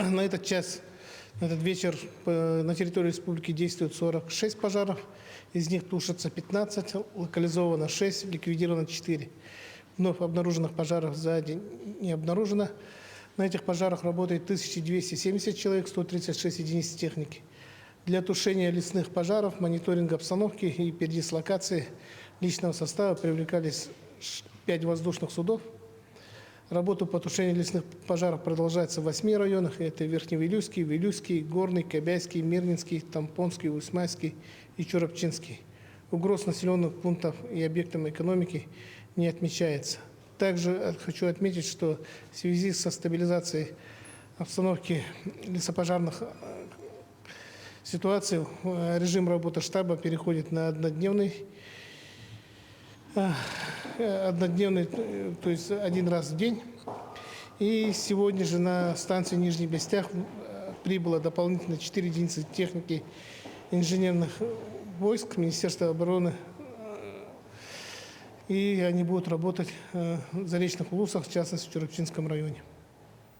На этот час, на этот вечер на территории республики действует 46 пожаров. Из них тушатся 15, локализовано 6, ликвидировано 4. Вновь обнаруженных пожаров за день не обнаружено. На этих пожарах работает 1270 человек, 136 единиц техники. Для тушения лесных пожаров, мониторинга обстановки и передислокации личного состава привлекались 5 воздушных судов. Работа по тушению лесных пожаров продолжается в 8 районах. Это Верхневилюйский, Вилюйский, Горный, Кобяйский, Мирнинский, Тампонский, Усмайский и Чурапчинский. Угроз населенных пунктов и объектам экономики не отмечается. Также хочу отметить, что в связи со стабилизацией обстановки лесопожарных ситуаций режим работы штаба переходит на однодневный, то есть один раз в день. И сегодня же на станции Нижний Бестях прибыло дополнительно 4 единицы техники инженерных войск Министерства обороны. И они будут работать в Заречных Улусах, в частности в Чурапчинском районе.